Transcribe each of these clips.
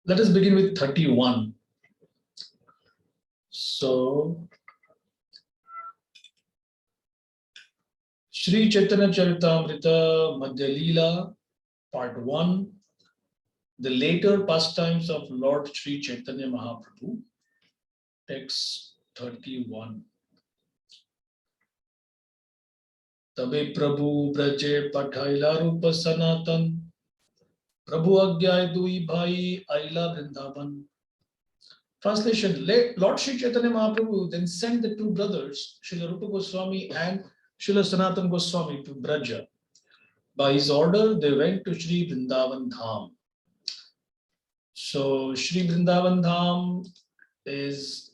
Let us begin with 31. So, Sri Chaitanya Charitamrta Madhya Lila, Part 1, the later pastimes of Lord Sri Chaitanya Mahaprabhu, text 31. Tabe Prabhu Braje Pathaila Rupa Sanatan, Prabhu Agyay Dui Bhai Aila Vrindavan. Translation: Lord Sri Chaitanya Mahaprabhu then sent the two brothers, Srila Rupa Goswami and Srila Sanatan Goswami, to Braja. By his order, they went to Sri Vrindavan Dham. So, Sri Vrindavan Dham is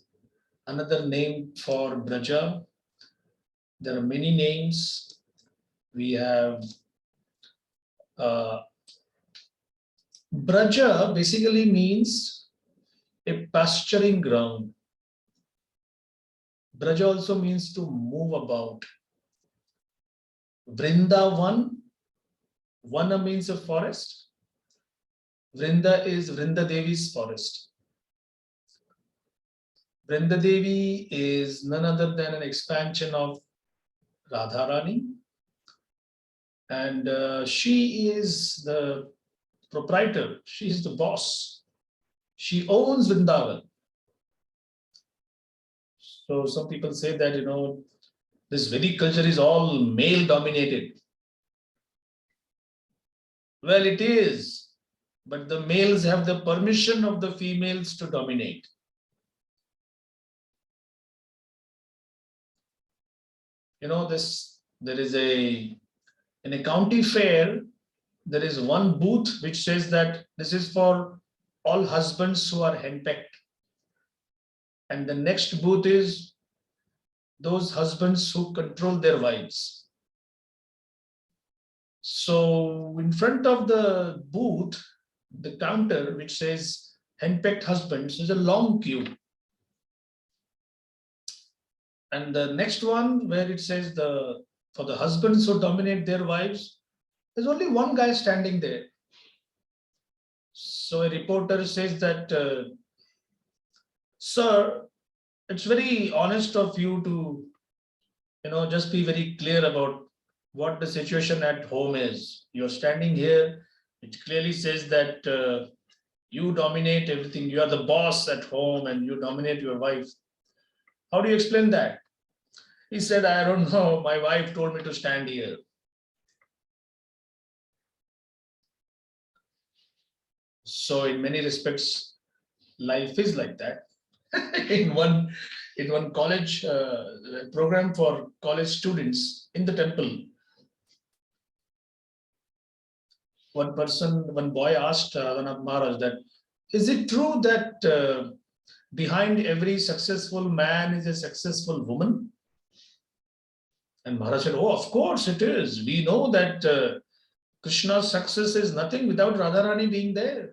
another name for Braja. There are many names. We have Braja basically means a pasturing ground. Braja also means to move about. Vrindavan, Vana means a forest. Vrinda is Vrinda Devi's forest. Vrinda Devi is none other than an expansion of Radharani. And she is the proprietor. She is the boss. She owns Vrindavan. So some people say that, this Vedic culture is all male dominated. Well, it is, but the males have the permission of the females to dominate. There is in a county fair, there is one booth which says that this is for all husbands who are henpecked. And the next booth is those husbands who control their wives. So in front of the booth, the counter which says henpecked husbands, is a long queue. And the next one where it says for the husbands who dominate their wives, there's only one guy standing there. So a reporter says that, sir, it's very honest of you to, just be very clear about what the situation at home is. You're standing here. It clearly says that you dominate everything. You are the boss at home and you dominate your wife. How do you explain that? He said, I don't know. My wife told me to stand here. So in many respects, life is like that. in one college program for college students in the temple, one boy asked Raghunath Maharaj that, is it true that behind every successful man is a successful woman? And Maharaj said, oh, of course it is. We know that Krishna's success is nothing without Radharani being there.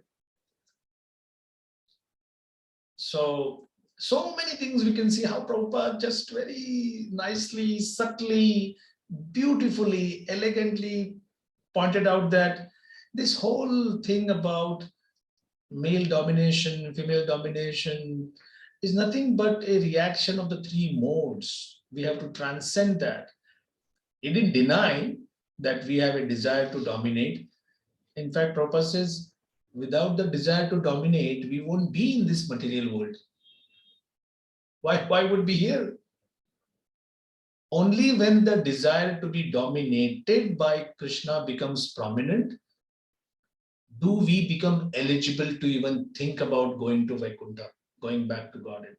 So many things we can see how Prabhupada just very nicely, subtly, beautifully, elegantly pointed out that this whole thing about male domination, female domination is nothing but a reaction of the three modes. We have to transcend that. He didn't deny that we have a desire to dominate. In fact, Prabhupada says, without the desire to dominate, we won't be in this material world. Why would we be here? Only when the desire to be dominated by Krishna becomes prominent, do we become eligible to even think about going to Vaikuntha, going back to Godhead.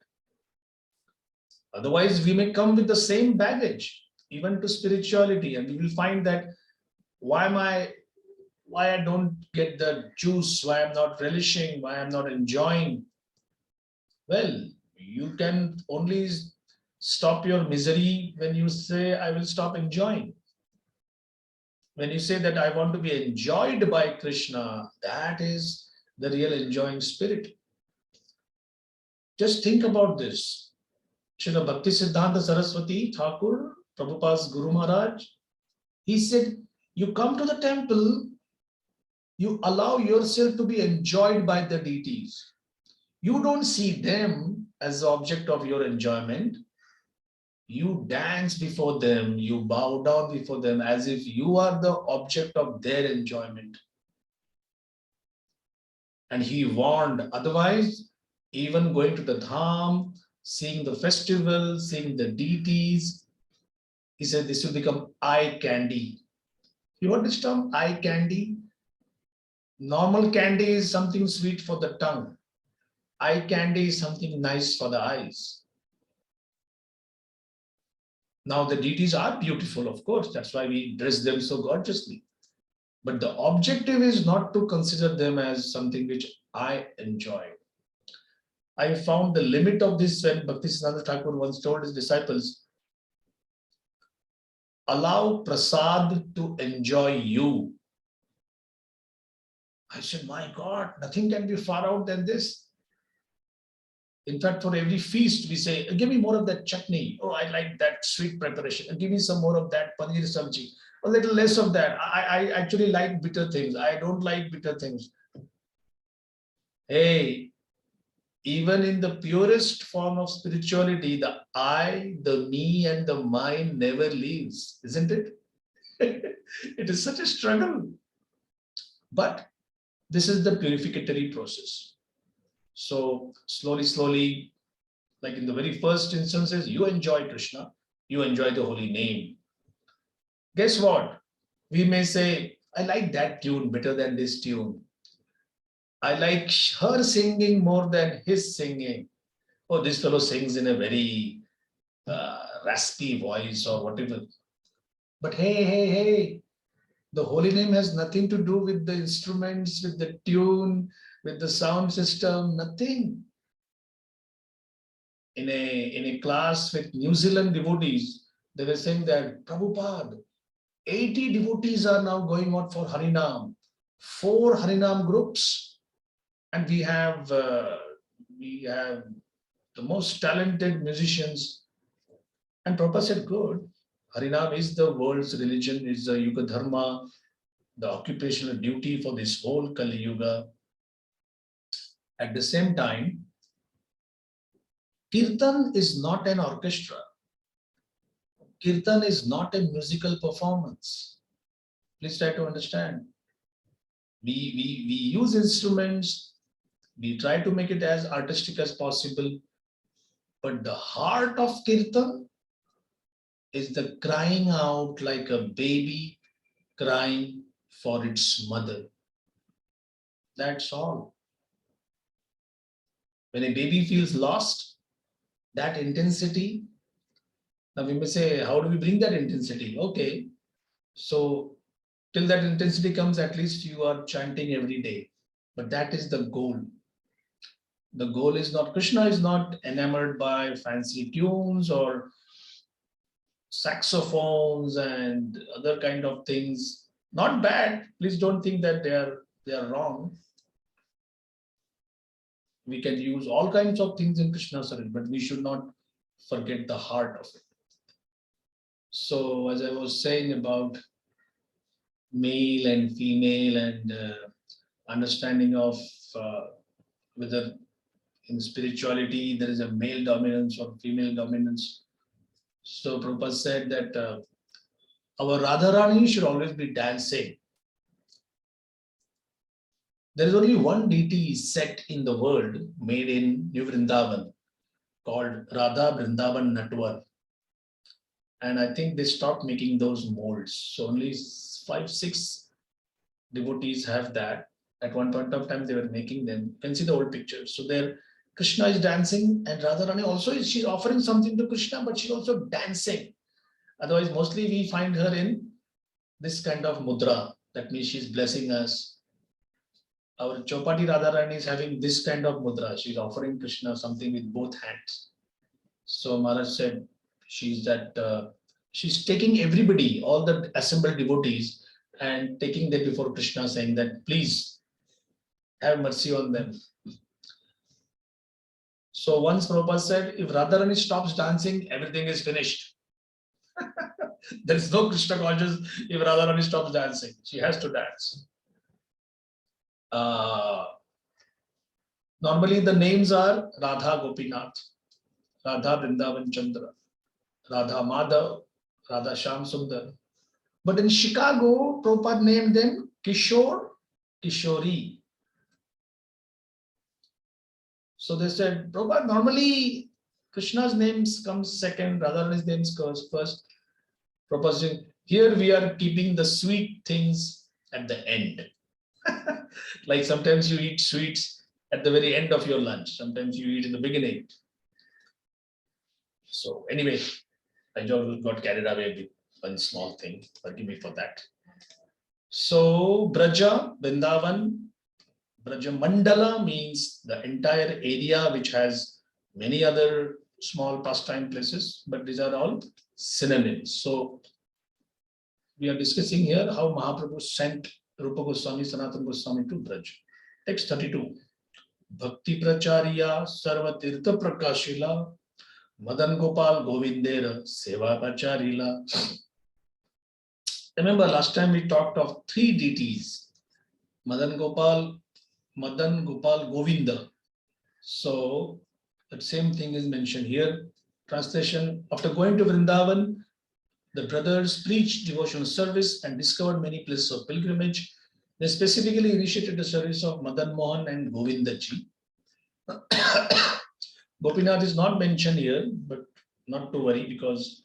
Otherwise, we may come with the same baggage, even to spirituality, and we will find that why I don't get the juice, why I'm not relishing, why I'm not enjoying. Well, you can only stop your misery when you say, I will stop enjoying. When you say that I want to be enjoyed by Krishna, that is the real enjoying spirit. Just think about this. Srila Bhakti Siddhanta Saraswati Thakur, Prabhupada's Guru Maharaj, he said, You come to the temple, you allow yourself to be enjoyed by the deities. You don't see them as the object of your enjoyment. You dance before them, you bow down before them as if you are the object of their enjoyment. And he warned, otherwise, even going to the dham, seeing the festival, seeing the deities, he said this will become eye candy. You heard this term, eye candy? Normal candy is something sweet for the tongue. Eye candy is something nice for the eyes. Now the deities are beautiful, of course, that's why we dress them so gorgeously. But the objective is not to consider them as something which I enjoy. I found the limit of this when Bhaktisiddhanta Thakur once told his disciples, allow prasad to enjoy you. I said, my God, nothing can be far out than this. In fact, for every feast, we say, give me more of that chutney. Oh, I like that sweet preparation. Give me some more of that paneer sabji. A little less of that. I actually like bitter things. I don't like bitter things. Hey, even in the purest form of spirituality, the I, the me, and the mine never leaves, isn't it? It is such a struggle. But this is the purificatory process. So slowly, slowly, like in the very first instances, you enjoy Krishna, you enjoy the holy name. Guess what? We may say, I like that tune better than this tune. I like her singing more than his singing. Oh, this fellow sings in a very raspy voice or whatever. But hey, the holy name has nothing to do with the instruments, with the tune, with the sound system, nothing. In a class with New Zealand devotees, they were saying that, Prabhupada, 80 devotees are now going out for Harinam, 4 Harinam groups, and we have the most talented musicians. And Prabhupada said, good, Harinam is the world's religion, is the Yuga Dharma, the occupational duty for this whole Kali Yuga. At the same time, Kirtan is not an orchestra. Kirtan is not a musical performance. Please try to understand. We use instruments, we try to make it as artistic as possible, but the heart of Kirtan is the crying out like a baby crying for its mother. That's all. When a baby feels lost, that intensity, now we may say, how do we bring that intensity? Okay, so till that intensity comes, at least you are chanting every day. But that is the goal. The goal is not, Krishna is not enamored by fancy tunes or saxophones and other kind of things. Not bad. Please don't think that they are wrong. We can use all kinds of things in Krishna service, but we should not forget the heart of it. So as I was saying about male and female and understanding of whether in spirituality there is a male dominance or female dominance. So Prabhupada said that our Radharani should always be dancing. There is only one deity sect in the world made in New Vrindavan called Radha Vrindavan Natwar. And I think they stopped making those molds. So only 5-6 devotees have that. At one point of time, they were making them. You can see the old pictures. So there, Krishna is dancing and Radharani also is, she's offering something to Krishna, but she's also dancing. Otherwise, mostly we find her in this kind of mudra. That means she's blessing us. Our Chopati Radharani is having this kind of mudra. She's offering Krishna something with both hands. So Maharaj said she's taking everybody, all the assembled devotees, and taking them before Krishna, saying that please have mercy on them. So once Prabhupada said, if Radharani stops dancing, everything is finished. There is no Krishna consciousness if Radharani stops dancing. She has to dance. Normally the names are Radha Gopinath, Radha Vrindavan Chandra, Radha Madhav, Radha Sham Sundar. But in Chicago, Prabhupada named them Kishore, Kishori. So they said, Prabhupada, normally Krishna's names comes second, Radharani's names comes first. Prabhupada saying, here we are keeping the sweet things at the end. Like sometimes you eat sweets at the very end of your lunch. Sometimes you eat in the beginning. So anyway, I just got carried away with one small thing. Forgive me for that. So Braja, Vrindavan, Braja Mandala means the entire area which has many other small pastime places, but these are all synonyms. So we are discussing here how Mahaprabhu sent Rupa Goswami, Sanatana Goswami to Braj. Text 32. Bhakti Pracharya Sarva Tirtha Prakashila Madan Gopal Govindera Seva Pracharila. Remember last time we talked of three deities, Madan Gopal, Govinda. So that same thing is mentioned here. Translation: after going to Vrindavan, the brothers preached devotional service and discovered many places of pilgrimage. They specifically initiated the service of Madan Mohan and Govinda ji. Gopinath is not mentioned here, but not to worry because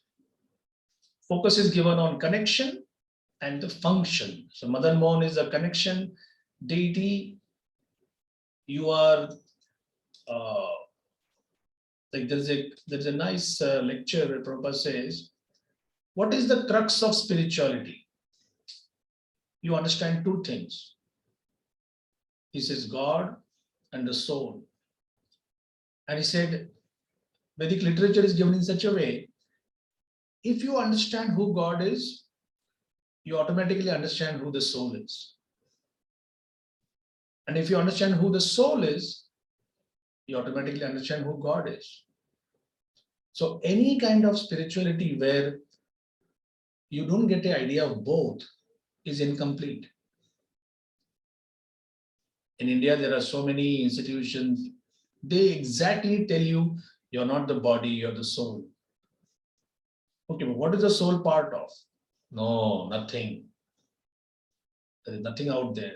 focus is given on connection and the function. So Madan Mohan is a connection deity. You are like there's a nice lecture where Prabhupada says, what is the crux of spirituality? You understand two things. He says God and the soul. And he said, Vedic literature is given in such a way, if you understand who God is, you automatically understand who the soul is. And if you understand who the soul is, you automatically understand who God is. So any kind of spirituality where you don't get the idea of both is incomplete. In India, there are so many institutions, they exactly tell you, you're not the body, you're the soul. Okay, but what is the soul part of? No, nothing. There is nothing out there.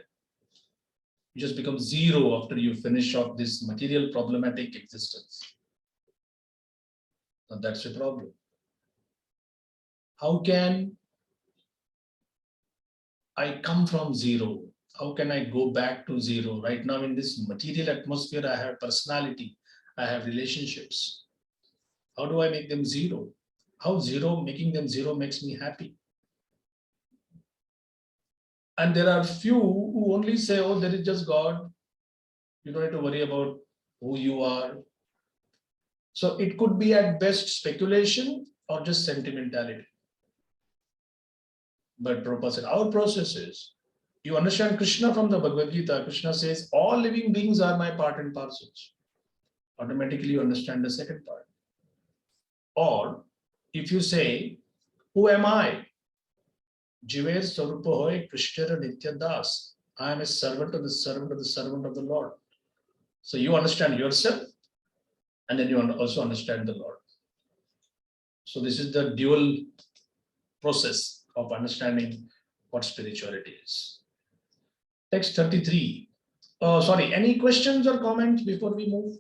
You just become zero after you finish off this material problematic existence. Now that's the problem. How can I come from zero? How can I go back to zero? Right now in this material atmosphere, I have personality, I have relationships. How do I make them zero? How making them zero makes me happy. And there are few who only say, oh, there is just God. You don't have to worry about who you are. So it could be at best speculation or just sentimentality. But Prabhupada said, our process is, you understand Krishna from the Bhagavad Gita. Krishna says, all living beings are my part and parcels. Automatically you understand the second part. Or if you say, who am I? Jiver Sarupa Hoy Krishna Nitya Das. I am a servant of the servant of the servant of the Lord. So you understand yourself and then you also understand the Lord. So this is the dual process of understanding what spirituality is. Text 33. Sorry, any questions or comments before we move?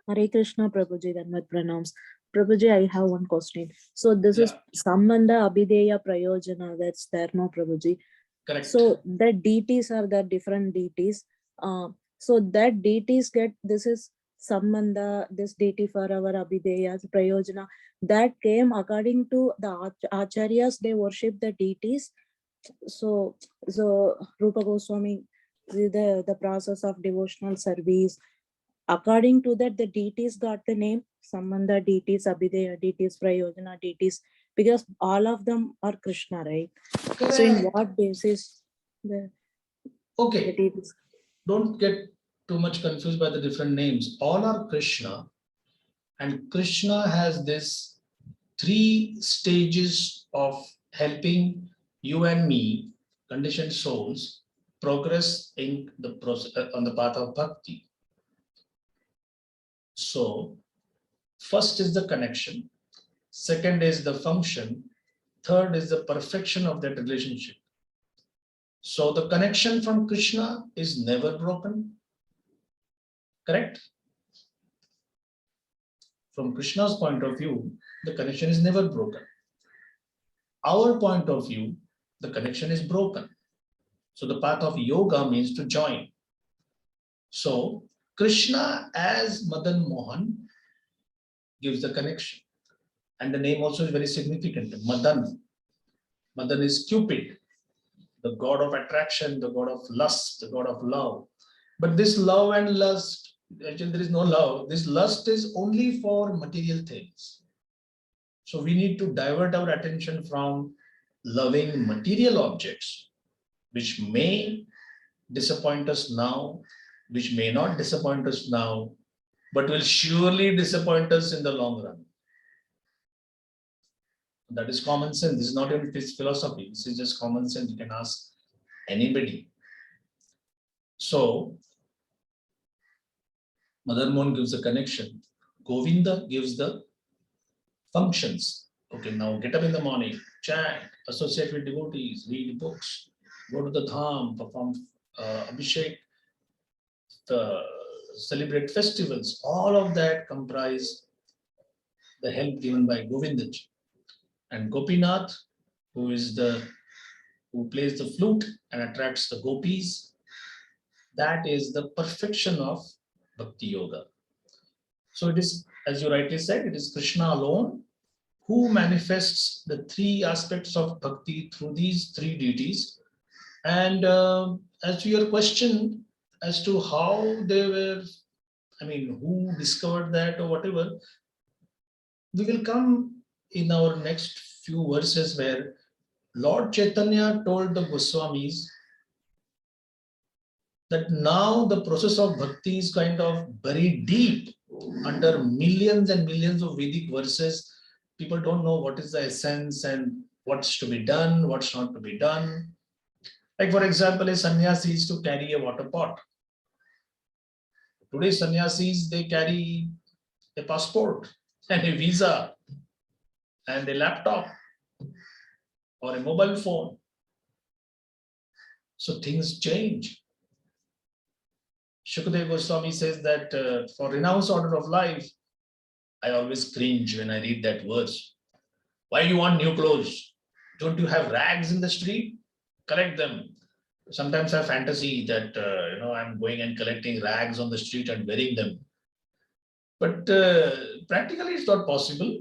Hare Krishna, Prabhuji, Dhanvat Pranams. Prabhuji, I have one question. So this is Sambandha, Abhideya, Prayojana, that's there, no, Prabhuji? Correct. So the deities are the different deities. So that deities get, this is Sambandha, this deity for our Abhideya, Prayojana, that came according to the Acharyas, they worship the deities. So Rupa Goswami, the process of devotional service, according to that, the deities got the name Sambandha deities, Abhideya deities, Prayojana deities, because all of them are Krishna, right? Correct. So in what basis the deities? Don't get too much confused by the different names. All are Krishna. And Krishna has this 3 stages of helping you and me, conditioned souls, progress in the process on the path of bhakti. So, first is the connection, second is the function, third is the perfection of that relationship. So, the connection from Krishna is never broken, correct? From Krishna's point of view, the connection is never broken. Our point of view, the connection is broken. So the path of yoga means to join. So Krishna as Madan Mohan gives the connection. And the name also is very significant. Madan. Madan is Cupid, the god of attraction, the god of lust, the god of love. But this love and lust, actually there is no love. This lust is only for material things. So we need to divert our attention from loving material objects, which may disappoint us now, which may not disappoint us now, but will surely disappoint us in the long run. That is common sense. This is not even philosophy. This is just common sense. You can ask anybody. So, Mother Moon gives the connection. Govinda gives the functions. Okay, now get up in the morning, chant, associate with devotees, read books, go to the dham, perform abhishek, celebrate festivals. All of that comprise the help given by Govindaji. And Gopinath, who plays the flute and attracts the gopis, that is the perfection of Bhakti Yoga. So it is, as you rightly said, it is Krishna alone who manifests the 3 aspects of Bhakti through these 3 deities. And as to your question as to how they were, who discovered that or whatever, we will come in our next few verses where Lord Chaitanya told the Goswamis that now the process of bhakti is kind of buried deep under millions and millions of Vedic verses. People don't know what is the essence and what's to be done, what's not to be done. Like for example, a sannyasi is to carry a water pot. Today sannyasis, they carry a passport and a visa and a laptop or a mobile phone. So things change. Shukadeva Goswami says that for renounced order of life, I always cringe when I read that verse. Why do you want new clothes? Don't you have rags in the street? Collect them. Sometimes I have fantasy that I'm going and collecting rags on the street and wearing them. But practically it's not possible.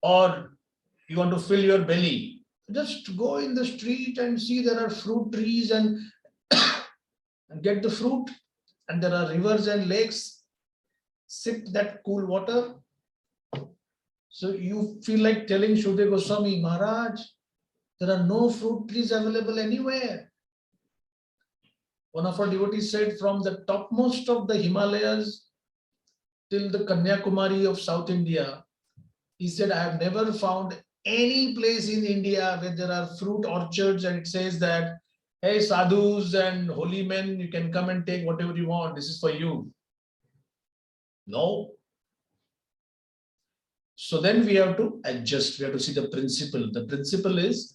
Or you want to fill your belly, just go in the street and see there are fruit trees and get the fruit, and there are rivers and lakes, sip that cool water. So you feel like telling Shukadeva Goswami, Maharaj, there are no fruit trees available anywhere. One of our devotees said from the topmost of the Himalayas till the Kanyakumari of South India, he said, I have never found any place in India where there are fruit orchards and it says that, hey, sadhus and holy men, you can come and take whatever you want. This is for you. No. So then we have to adjust. We have to see the principle. The principle is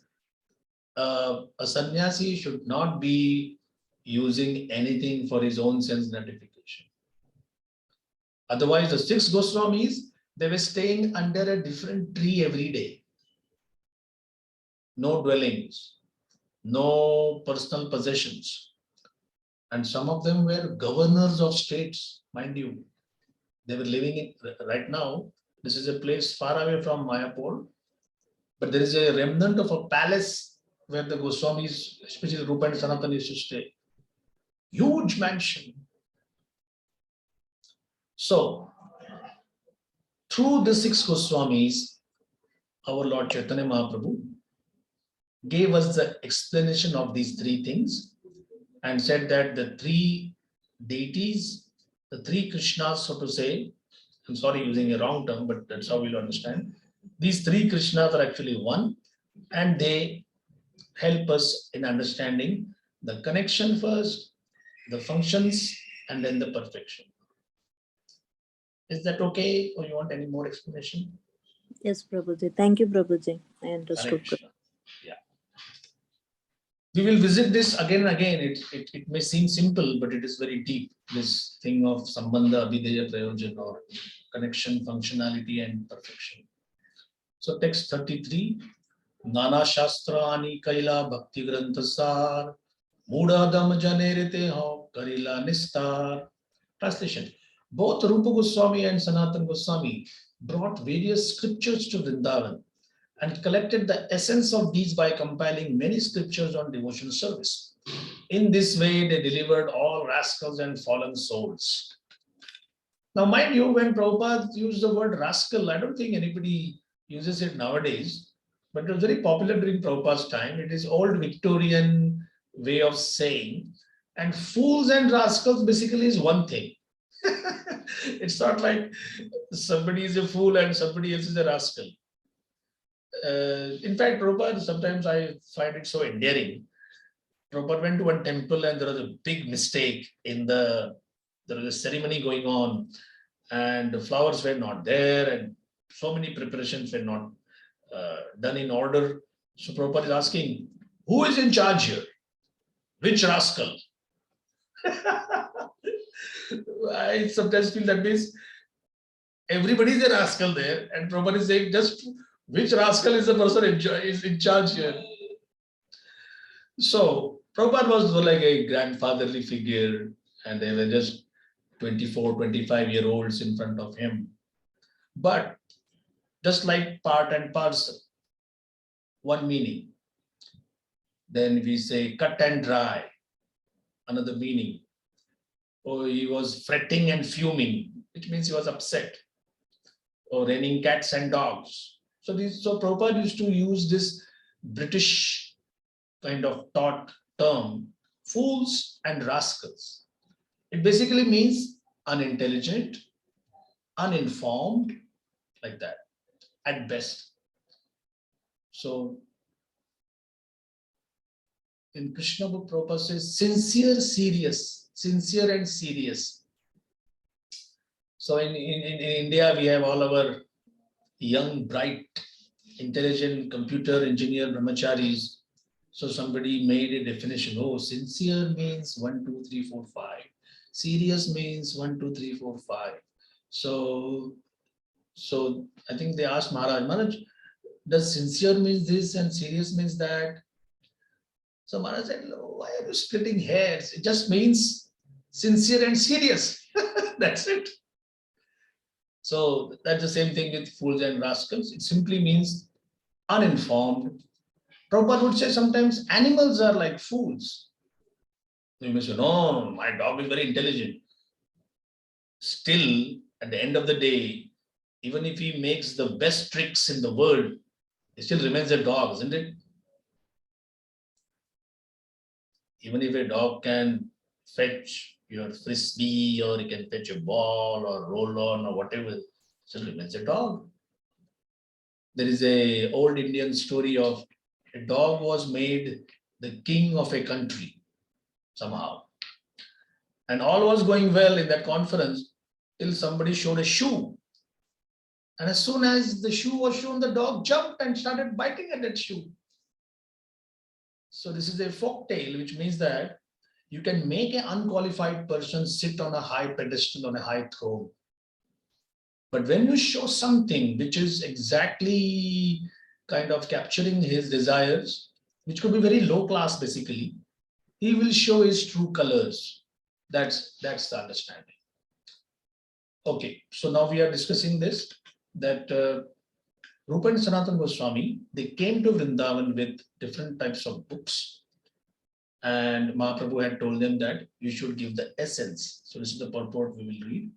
a sannyasi should not be using anything for his own sense gratification. Otherwise, the 6 Goswamis, they were staying under a different tree every day. No dwellings, no personal possessions. And some of them were governors of states, mind you. They were living in, right now, this is a place far away from Mayapur, but there is a remnant of a palace where the Goswamis, especially Rupa and Sanatana, used to stay. Huge mansion. So, through the 6 Goswamis, our Lord Chaitanya Mahaprabhu gave us the explanation of these 3 things and said that the 3 deities The three Krishnas, so to say, I'm sorry using a wrong term, but that's how we'll understand. These three Krishnas are actually one, and they help us in understanding the connection first, the functions, and then the perfection. Is that okay, or you want any more explanation? Yes, Prabhuji. Thank you, Prabhuji. I Hare understood. Krishna. Yeah. We will visit this again and again. It may seem simple, but it is very deep. This thing of Sambandha, Abhideya, Prayojan, or connection, functionality, and perfection. So text 33. Nana Shastrani Kaila Bhakti Granthasar Mudadam Janerite Ho Karila Nistar. Translation. Both Rupa Goswami and Sanatana Goswami brought various scriptures to Vrindavan and collected the essence of these by compiling many scriptures on devotional service. In this way, they delivered all rascals and fallen souls. Now, mind you, when Prabhupada used the word rascal, I don't think anybody uses it nowadays, but it was very popular during Prabhupada's time. It is old Victorian way of saying, and fools and rascals basically is one thing. It's not like somebody is a fool and somebody else is a rascal. In fact, Prabhupada, sometimes I find it so endearing. Prabhupada went to one temple and there was a big mistake there was a ceremony going on and the flowers were not there and so many preparations were not done in order. So Prabhupada is asking, who is in charge here? Which rascal? I sometimes feel that means everybody is a rascal there, and Prabhupada is saying just which rascal is the person is in charge here. So Prabhupada was like a grandfatherly figure, and they were just 24, 25-year-olds in front of him. But just like part and parcel, one meaning. Then we say cut and dry, another meaning. Or he was fretting and fuming, which means he was upset. Or raining cats and dogs. So Prabhupada used to use this British kind of thought term, fools and rascals. It basically means unintelligent, uninformed, like that, at best. So in Krishna book, Prabhupada says sincere and serious. So in India, we have all our young, bright, intelligent computer engineer brahmacharis. So somebody made a definition. Oh, sincere means 1, 2, 3, 4, 5. Serious means 1, 2, 3, 4, 5. So I think they asked Maharaj, does sincere means this and serious means that? So Maharaj said, no, why are you splitting hairs? It just means sincere and serious. That's it. So that's the same thing with fools and rascals. It simply means uninformed. Prabhupada would say sometimes animals are like fools. You may say, no, my dog is very intelligent. Still, at the end of the day, even if he makes the best tricks in the world, he still remains a dog, isn't it? Even if a dog can fetch your frisbee or he can fetch a ball or roll on or whatever, still remains a dog. There is a old Indian story of a dog was made the king of a country somehow. And all was going well in that conference till somebody showed a shoe. And as soon as the shoe was shown, the dog jumped and started biting at that shoe. So this is a folk tale, which means that you can make an unqualified person sit on a high pedestal, on a high throne. But when you show something which is exactly kind of capturing his desires, which could be very low class basically, he will show his true colors. That's the understanding. Okay, so now we are discussing this, that Rupa and Sanatana Goswami, they came to Vrindavan with different types of books. And Mahaprabhu had told them that you should give the essence. So this is the purport we will read.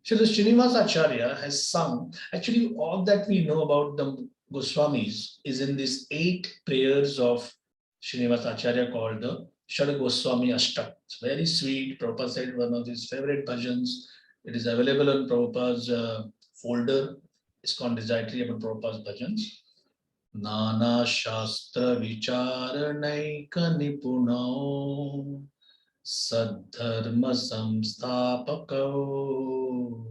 So the Srinivas Acharya has sung, actually all that we know about the Goswamis is in these 8 prayers of Srinivas Acharya called the Shad Goswami Ashtak. It's very sweet. Prabhupada said one of his favorite bhajans. It is available on Prabhupada's folder. It's called Desiratory about Prabhupada's bhajans. Nana Shastra Vicharanaika Nipunao Sadharma Samstapakao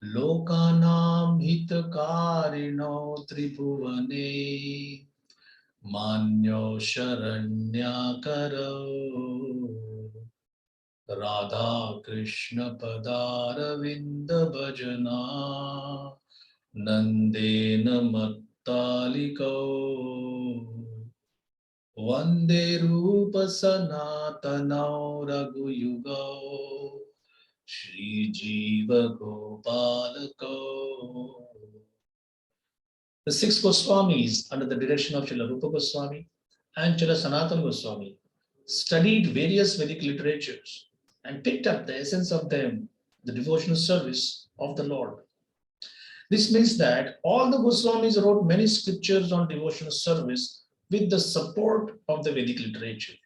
Lokanam Hitakarino Tribhuvane Manyo Sharanyakaro Radha Krishna Padaravinda Bhajana Nandena Mattaliko Vande Rupa Sanatanao Raghuyugo Shri Jiva Gopalako. The six Goswamis, under the direction of Srila Rupa Goswami and Srila Sanatana Goswami, studied various Vedic literatures and picked up the essence of them, the devotional service of the Lord. This means that all the Goswamis wrote many scriptures on devotional service with the support of the Vedic literature.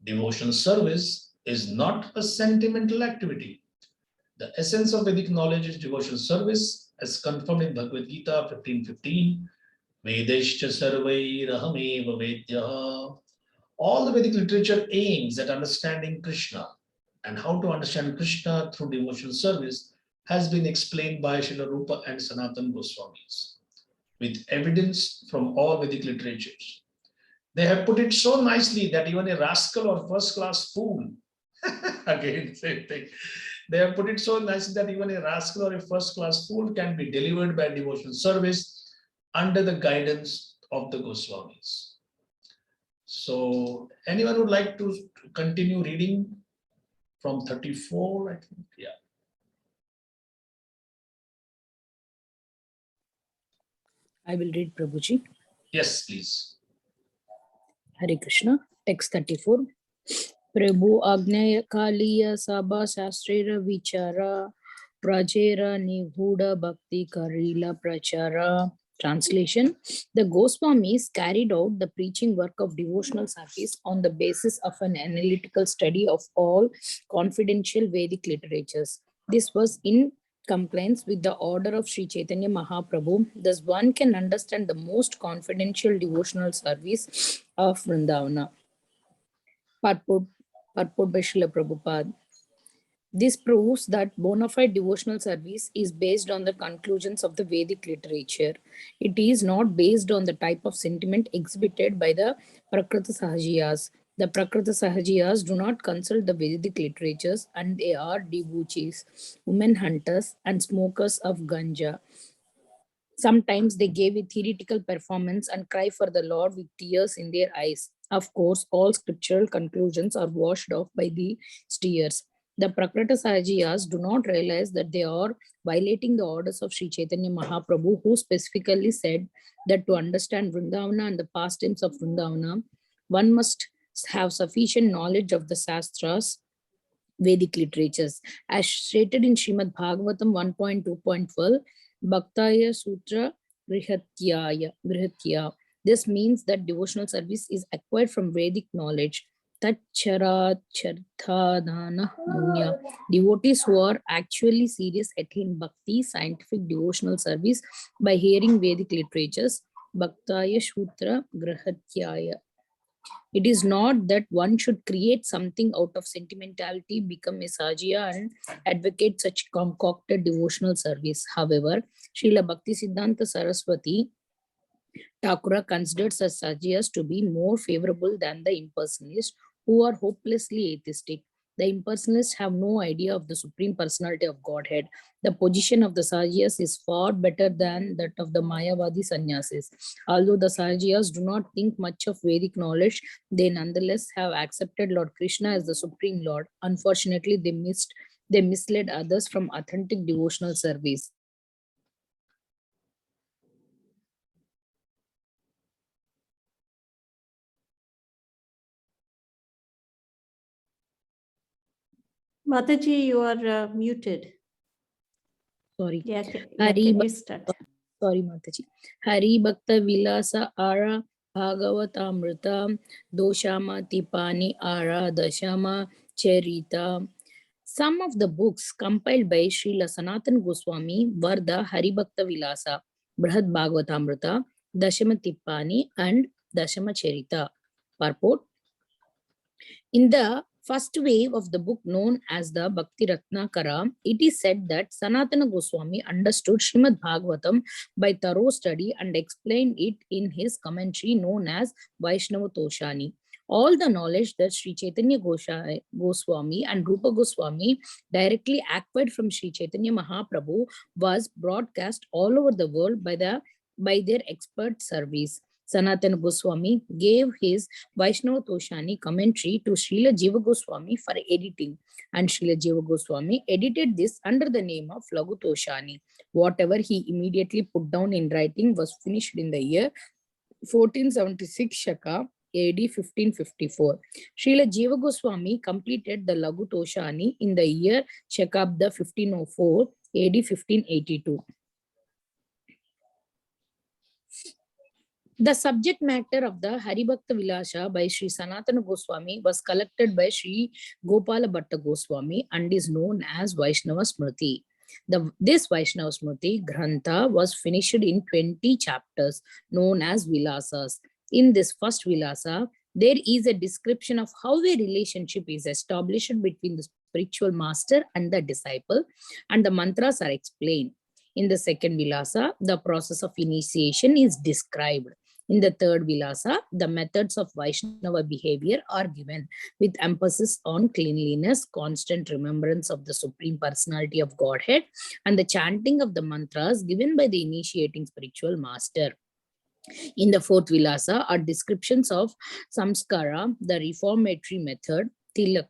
Devotional service is not a sentimental activity. The essence of Vedic knowledge is devotional service, as confirmed in Bhagavad Gita 15:15. Vedeshcha sarvairahameva vedya. All the Vedic literature aims at understanding Krishna, and how to understand Krishna through devotional service has been explained by Srila Rupa and Sanatana Goswamis with evidence from all Vedic literatures. They have put it so nicely that even a rascal or first-class fool, again, same thing. They have put it so nicely that even a rascal or a first-class fool can be delivered by devotional service under the guidance of the Goswamis. So, anyone would like to continue reading from 34, I think? Yeah. I will read, Prabhuji. Yes, please. Hare Krishna. Text 34. Prabhu Agnaya Kaliya Sabha Shastrira Vichara Prajera Nighuda Bhakti Karila Prachara. Translation: the Goswamis carried out the preaching work of devotional service on the basis of an analytical study of all confidential Vedic literatures. This was in compliance with the order of Sri Caitanya Mahaprabhu. Thus, one can understand the most confidential devotional service of Vrindavana. Purport by Srila Prabhupada. This proves that bona fide devotional service is based on the conclusions of the Vedic literature. It is not based on the type of sentiment exhibited by the Prakriti Sahajiyas. The Prakriti Sahajiyas do not consult the Vedic literatures, and they are debauchees, women hunters, and smokers of ganja. Sometimes they gave a theoretical performance and cry for the Lord with tears in their eyes. Of course, all scriptural conclusions are washed off by the tears. The Prakrita Sahajiyas do not realize that they are violating the orders of Sri Chaitanya Mahaprabhu, who specifically said that to understand Vrindavana and the pastimes of Vrindavana, one must have sufficient knowledge of the Shastras, Vedic literatures. As stated in Srimad Bhagavatam 1.2.12, Bhaktaya Sutra Grihatya. This means that devotional service is acquired from Vedic knowledge. Tachara Charthadana Munya. Devotees who are actually serious attain bhakti, scientific devotional service by hearing Vedic literatures. Bhaktaya Sutra Grihatyaya. It is not that one should create something out of sentimentality, become a sajiya, and advocate such concocted devotional service. However, Srila Bhakti Siddhanta Saraswati Thakura considers such sajiyas to be more favorable than the impersonalists who are hopelessly atheistic. The impersonalists have no idea of the Supreme Personality of Godhead. The position of the Sajiyas is far better than that of the Mayavadi sannyasis. Although the Sajiyas do not think much of Vedic knowledge, they nonetheless have accepted Lord Krishna as the Supreme Lord. Unfortunately, they misled others from authentic devotional service. Mataji, you are muted. Sorry. Yeah, Hari can you start? Sorry, Mataji. Hari Bhakta Vilasa Ara Bhagavatamrita, Doshama Tipani Ara, Dashama Charita. Some of the books compiled by Srila Sanatana Goswami were the Haribhakta Vilasa, Brihad Bhagavatamrita, Dashama Tipani, and Dashama Charita. Purport: in the first wave of the book known as the Bhakti Ratnakara, it is said that Sanatana Goswami understood Srimad Bhagavatam by thorough study and explained it in his commentary known as Vaishnava Toshani. All the knowledge that Sri Chaitanya Goswami and Rupa Goswami directly acquired from Sri Chaitanya Mahaprabhu was broadcast all over the world by their expert service. Sanatana Goswami gave his Vaishnava Toshani commentary to Srila Jiva Goswami for editing, and Srila Jiva Goswami edited this under the name of Lagu Toshani. Whatever he immediately put down in writing was finished in the year 1476 Shaka, AD 1554. Srila Jiva Goswami completed the Lagu Toshani in the year Shakabda 1504, AD 1582. The subject matter of the Haribhakta Vilasa by Sri Sanatana Goswami was collected by Sri Gopala Bhatta Goswami and is known as Vaishnava Smriti. This Vaishnava Smriti Grantha was finished in 20 chapters known as Vilasas. In this first Vilasa, there is a description of how a relationship is established between the spiritual master and the disciple, and the mantras are explained. In the second Vilasa, the process of initiation is described. In the third Vilasa, the methods of Vaishnava behavior are given with emphasis on cleanliness, constant remembrance of the Supreme Personality of Godhead, and the chanting of the mantras given by the initiating spiritual master. In the fourth Vilasa are descriptions of samskara, the reformatory method, tilaka,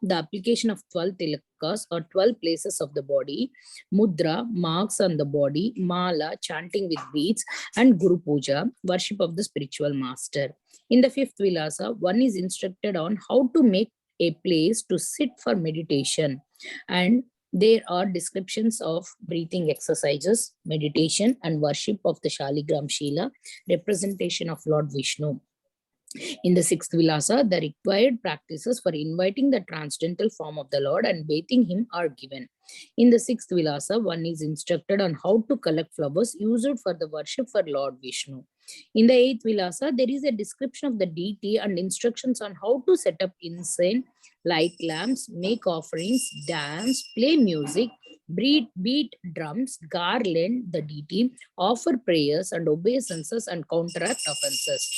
the application of 12 tilakas or 12 places of the body, mudra, marks on the body, mala, chanting with beads, and Guru Puja, worship of the spiritual master. In the fifth Vilasa, one is instructed on how to make a place to sit for meditation, and there are descriptions of breathing exercises, meditation, and worship of the Shaligram Shila, representation of Lord Vishnu. In the sixth Vilasa, the required practices for inviting the transcendental form of the Lord and bathing him are given. In the sixth Vilasa, one is instructed on how to collect flowers used for the worship for Lord Vishnu. In the eighth Vilasa, there is a description of the deity and instructions on how to set up incense, light lamps, make offerings, dance, play music, beat drums, garland the deity, offer prayers and obeisances, and counteract offenses.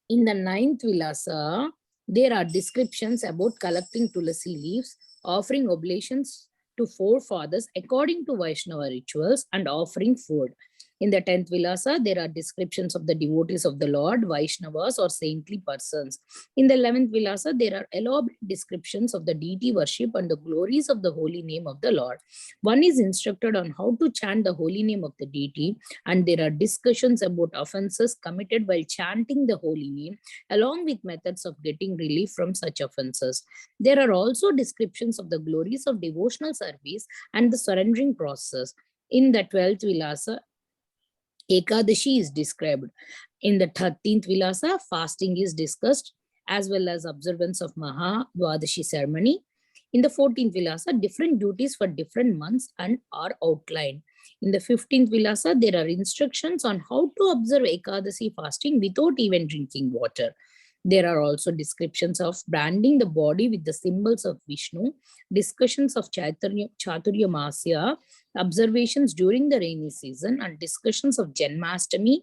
In the ninth Vilasa, there are descriptions about collecting tulasi leaves, offering oblations to forefathers according to Vaishnava rituals, and offering food. In the 10th Vilasa, there are descriptions of the devotees of the Lord, Vaishnavas, or saintly persons. In the 11th Vilasa, there are elaborate descriptions of the deity worship and the glories of the holy name of the Lord. One is instructed on how to chant the holy name of the deity, and there are discussions about offenses committed while chanting the holy name, along with methods of getting relief from such offenses. There are also descriptions of the glories of devotional service and the surrendering process. In the 12th Vilasa, Ekadashi is described. In the 13th Vilasa, fasting is discussed, as well as observance of Maha Dwadashi ceremony. In the 14th Vilasa, different duties for different months and are outlined. In the 15th Vilasa, there are instructions on how to observe Ekadasi fasting without even drinking water. There are also descriptions of branding the body with the symbols of Vishnu, discussions of Chaturya Masya, observations during the rainy season, and discussions of Janmashtami,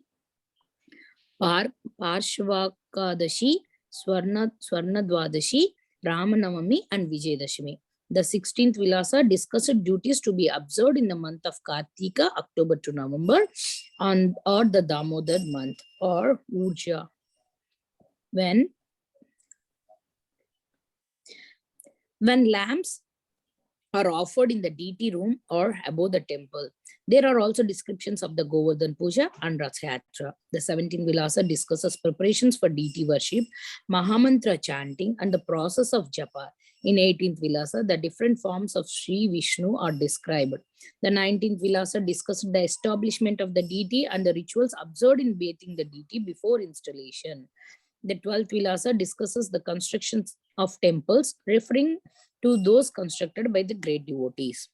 Parshvakadashi, Swarnadwadashi, Ramanavami, and Vijayadashami. The 16th Vilasa discussed duties to be observed in the month of Kartika, October to November, or the Damodar month, or Urja, when lamps are offered in the deity room or above the temple. There are also descriptions of the Govardhan Puja and Rath Yatra. The 17th Vilasa discusses preparations for deity worship, Mahamantra chanting, and the process of japa. In 18th Vilasa, the different forms of Sri Vishnu are described. The 19th Vilasa discussed the establishment of the deity and the rituals observed in bathing the deity before installation. The 12th Vilasa discusses the constructions of temples, referring to those constructed by the great devotees.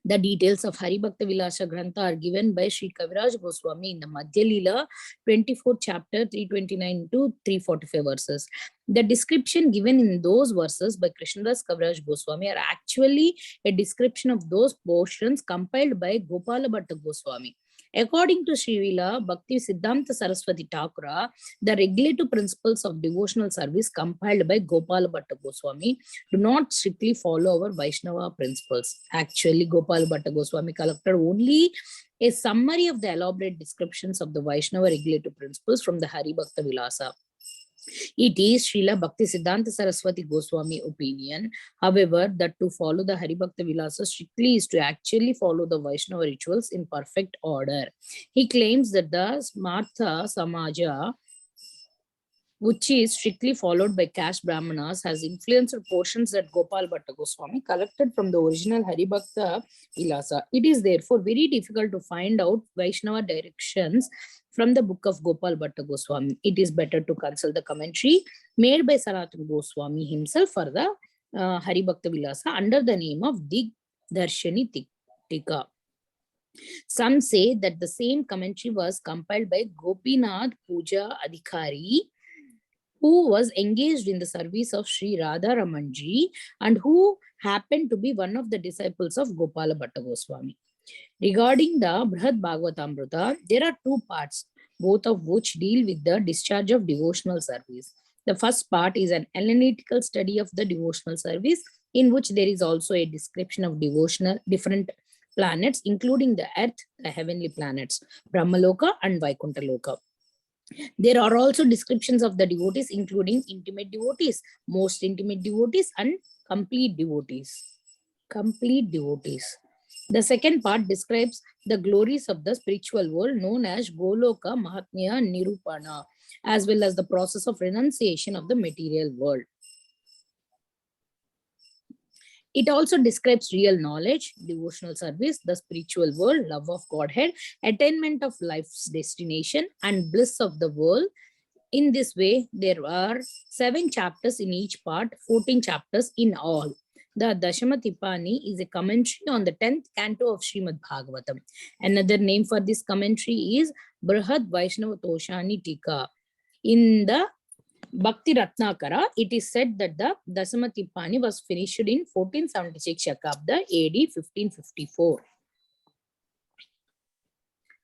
The details of Haribhakta Vilasa Grantha are given by Sri Kaviraj Goswami in the Madhya Lila, 24th chapter, 329 to 345 verses. The description given in those verses by Krishnadas Kaviraj Goswami are actually a description of those portions compiled by Gopala Bhatta Goswami. According to Sri Vila Bhakti Siddhanta Saraswati Thakura, the regulative principles of devotional service compiled by Gopala Bhatta Goswami do not strictly follow our Vaishnava principles. Actually, Gopala Bhatta Goswami collected only a summary of the elaborate descriptions of the Vaishnava regulative principles from the Haribhakta Vilasa. It is Srila Bhakti Siddhanta Saraswati Goswami opinion, however, that to follow the Haribhakta Vilasa strictly is to actually follow the Vaishnava rituals in perfect order. He claims that the Smartha Samaja, which is strictly followed by caste Brahmanas, has influenced portions that Gopal Bhatta Goswami collected from the original Haribhakta Vilasa. It is therefore very difficult to find out Vaishnava directions from the book of Gopal Bhatta Goswami. It is better to consult the commentary made by Sanatana Goswami himself for the Haribhakta Vilasa under the name of Digdarshani Tika. Some say that the same commentary was compiled by Gopinath Puja Adhikari, who was engaged in the service of Sri Radha Ramanji and who happened to be one of the disciples of Gopala Bhatta Goswami. Regarding the Brihad Bhagavatamrita, there are two parts, both of which deal with the discharge of devotional service. The first part is an analytical study of the devotional service, in which there is also a description of different planets, including the earth, the heavenly planets, Brahmaloka and Vaikuntha-loka. There are also descriptions of the devotees, including intimate devotees, most intimate devotees, and complete devotees. Complete devotees. The second part describes the glories of the spiritual world known as Goloka Mahatmya Nirupana, as well as the process of renunciation of the material world. It also describes real knowledge, devotional service, the spiritual world, love of Godhead, attainment of life's destination, and bliss of the world. In this way, there are 7 chapters in each part, 14 chapters in all. The Dashamatipani is a commentary on the 10th canto of Srimad Bhagavatam. Another name for this commentary is Brihad Vaishnava Toshani Tika. In the Bhakti Ratnakara, it is said that the Dasamatipani was finished in 1476 Shakabda AD 1554.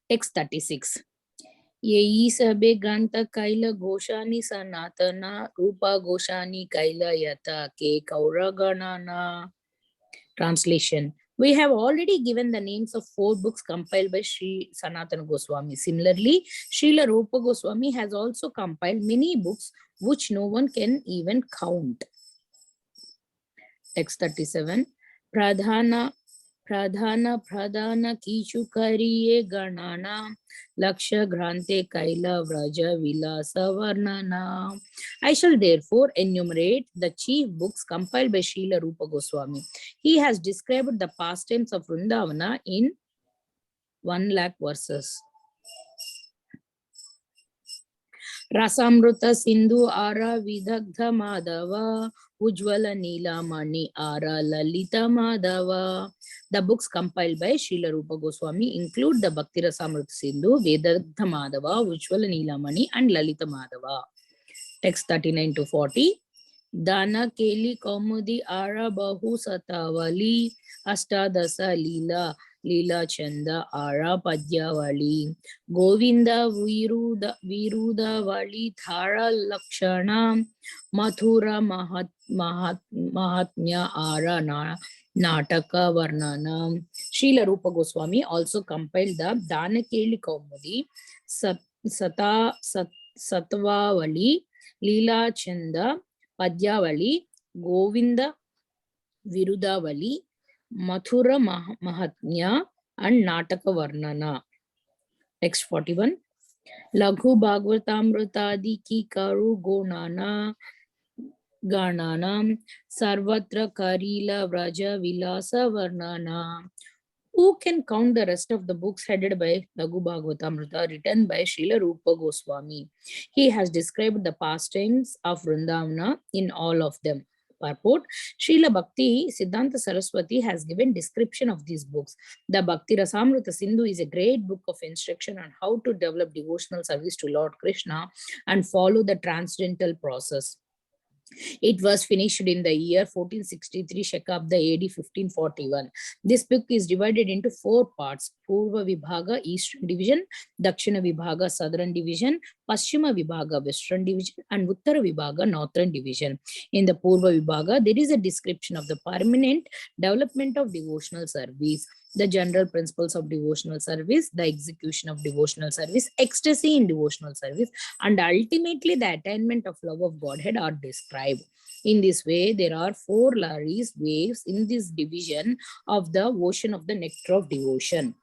Text 36. Yehi sabe granta kaila goshani sanatana rupa goshani kaila yata ke kauraganana. Translation. We have already given the names of 4 books compiled by Sri Sanatana Goswami. Similarly, Srila Rupa Goswami has also compiled many books which no one can even count. Text 37. Pradhana kichu kariye ganana laksha grante kaila vraja vilasa varnana. I shall therefore enumerate the chief books compiled by Srila Rupa Goswami. He has described the pastimes of Vrindavana in 1 lakh verses. Rasamruta Sindhu Ara Vidagdha Madhava Ujjvala Nila Mani Ara Lalita Madhava. The books compiled by Srila Rupa Goswami include the Bhakti Rasamruta Sindhu, Vedagdha Madhava, Ujjvala Nila Mani, and Lalita Madhava. Text 39 to 40. Dana Keli Kaumudi Ara Bahu Satavali Astadasa Lila Lila Chanda Ara Padyavali Govinda Viruda Vali Thara Lakshana Mathura Mahatmya Ara Nataka Varnana. Srila Rupa Goswami also compiled the Danakeli Kaumudi, Satvavali, Lila Chanda, Padyavali, Govinda Virudavali, Mathura Mahatmya, and Nataka Varnana. Text 41. Laghu Bhagavatamrutadi ki karu gonana Gananam Sarvatra Karila Vraja Vilasa Varnanam. Who can count the rest of the books headed by Laghu Bhagavatamrita written by Srila Rupa Goswami? He has described the pastimes of Vrindavana in all of them. Purport: Srila Bhakti Siddhanta Saraswati has given description of these books. The Bhakti Rasamrita Sindhu is a great book of instruction on how to develop devotional service to Lord Krishna and follow the transcendental process. It was finished in the year 1463 Shakabda AD 1541. This book is divided into 4 parts: Purva Vibhaga Eastern Division, Dakshina Vibhaga Southern Division, Paschima Vibhaga Western Division, and Uttara Vibhaga Northern Division. In the Purva Vibhaga, there is a description of the permanent development of devotional service, the general principles of devotional service, the execution of devotional service, ecstasy in devotional service, and ultimately the attainment of love of Godhead are described. In this way, there are 4 Laris waves in this division of the ocean of the nectar of devotion.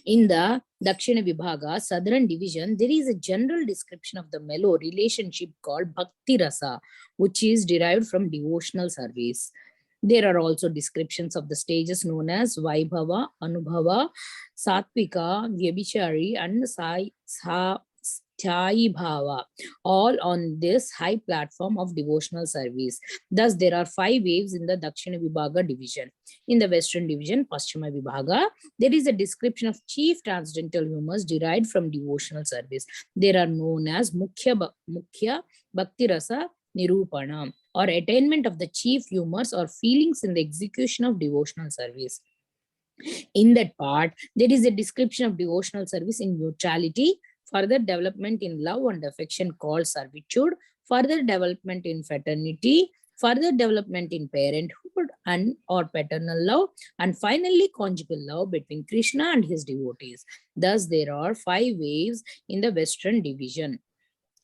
In the Dakshina Vibhaga, Southern Division, there is a general description of the mellow relationship called Bhakti Rasa, which is derived from devotional service. There are also descriptions of the stages known as Vaibhava, Anubhava, Satvika, Vyabhichari, and Sthai Bhava, all on this high platform of devotional service. Thus, there are 5 waves in the Dakshina Vibhaga division. In the Western division, Paschima Vibhaga, there is a description of chief transcendental humors derived from devotional service. They are known as Mukhya Bhakti Rasa Nirupana, or attainment of the chief humors or feelings in the execution of devotional service. In that part, there is a description of devotional service in neutrality, further development in love and affection called servitude, further development in fraternity, further development in parenthood and or paternal love, and finally conjugal love between Krishna and his devotees. Thus, there are 5 waves in the Western division.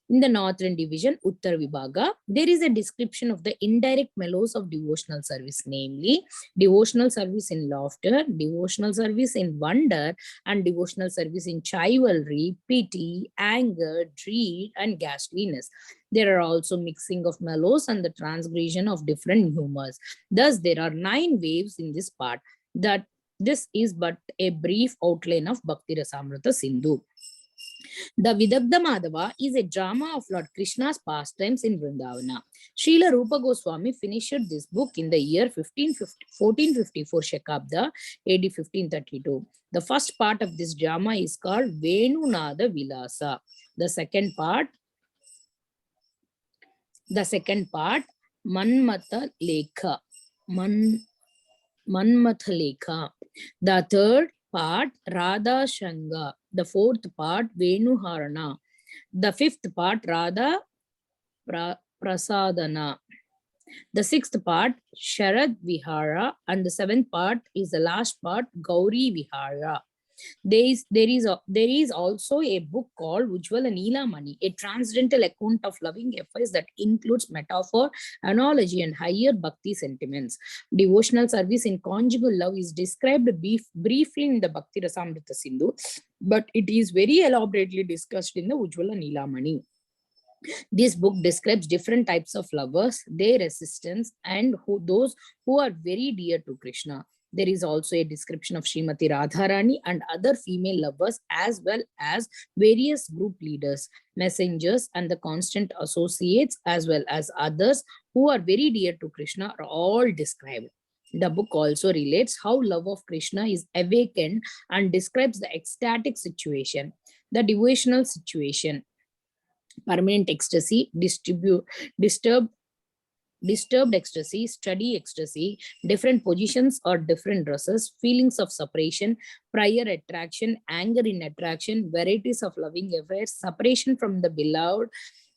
In the Northern division, Uttar Vibhaga, there is a description of the indirect mellows of devotional service, namely devotional service in laughter, devotional service in wonder, and devotional service in chivalry, pity, anger, dread, and ghastliness. There are also mixing of mellows and the transgression of different humors. Thus, there are 9 waves in this part. This is but a brief outline of Bhakti Rasamrita Sindhu. The Vidagdha Madhava is a drama of Lord Krishna's pastimes in Vrindavana. Srila Rupa Goswami finished this book in the year 1454 Shakabda, AD 1532. The first part of this drama is called Venunada Vilasa. The second part, Manmatha Lekha. Manmatha Lekha. The third part, Radha Shanga. The fourth part, Venuharana. The fifth part, Radha Prasadana. The sixth part, Sharad Vihara. And the seventh part is the last part, Gauri Vihara. There is also a book called Ujjvala Nilamani, a transcendental account of loving affairs that includes metaphor, analogy, and higher bhakti sentiments. Devotional service in conjugal love is described briefly in the Bhakti Rasamrita Sindhu, but it is very elaborately discussed in the Ujjvala Nilamani. This book describes different types of lovers, their assistants, and those who are very dear to Krishna. There is also a description of Srimati Radharani and other female lovers, as well as various group leaders, messengers, and the constant associates, as well as others who are very dear to Krishna, are all described. The book also relates how love of Krishna is awakened and describes the ecstatic situation, the devotional situation, permanent ecstasy, disturbed ecstasy, steady ecstasy, different positions or different dresses, feelings of separation, prior attraction, anger in attraction, varieties of loving affairs, separation from the beloved,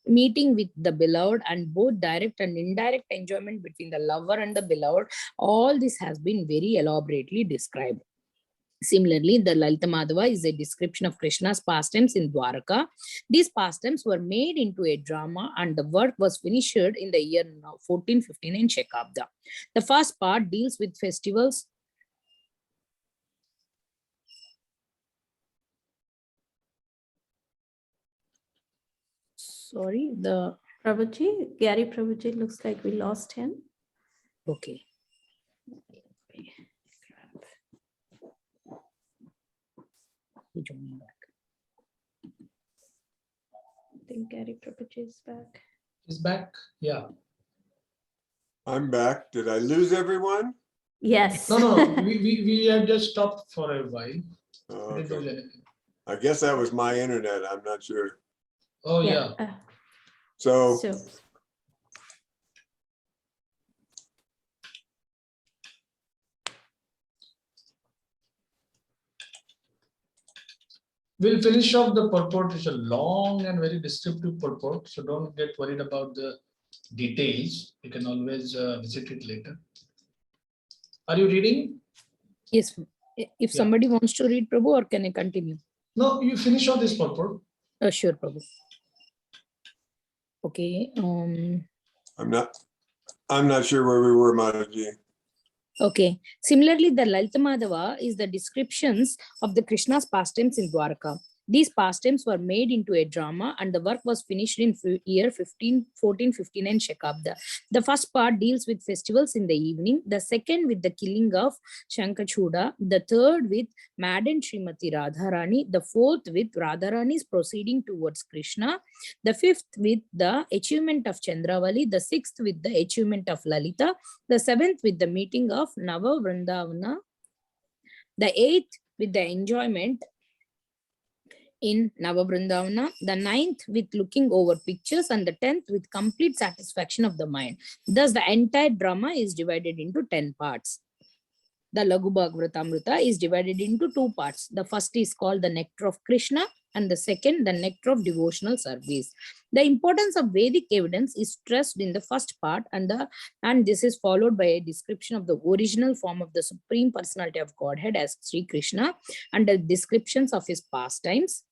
meeting with the beloved, and both direct and indirect enjoyment between the lover and the beloved. All this has been very elaborately described. Similarly, the Lalita Madhava is a description of Krishna's pastimes in Dwaraka. These pastimes were made into a drama and the work was finished in the year 1415 in Shakabda. The first part deals with festivals. Sorry, the Prabhuji, Gary Prabhuji, looks like we lost him. Okay. He joined back. I think Gary Prabhuji is back. He's back. Yeah. I'm back. Did I lose everyone? Yes. No. We have just stopped for a while. Oh, We didn't lose okay. anything. I guess that was my internet. I'm not sure. Oh yeah. So So We'll finish off the purport. It's a long and very descriptive purport, so don't get worried about the details. You can always visit it later. Are you reading? Yes. If somebody wants to read, Prabhu, or can I continue? No, you finish off this purport. Sure, Prabhu. Okay. I'm not sure where we were, Mataji. Okay. Similarly, the Lalita Madhava is the descriptions of the Krishna's pastimes in Dwarka. These pastimes were made into a drama and the work was finished in year 1459 Shakabda. The first part deals with festivals in the evening, the second with the killing of Shankachuda, the third with Madam Srimati Radharani, the fourth with Radharani's proceeding towards Krishna, the fifth with the achievement of Chandravali, the sixth with the achievement of Lalita, the seventh with the meeting of Nava Vrindavana, the eighth with the enjoyment in Nava Vrindavana, the ninth with looking over pictures, and the 10th with complete satisfaction of the mind. Thus, the entire drama is divided into 10 parts. The Laghu Bhagavatamrita is divided into 2 parts. The first is called the Nectar of Krishna, and the second, the Nectar of Devotional Service. The importance of Vedic evidence is stressed in the first part, and this is followed by a description of the original form of the Supreme Personality of Godhead as Sri Krishna, and the descriptions of his pastimes.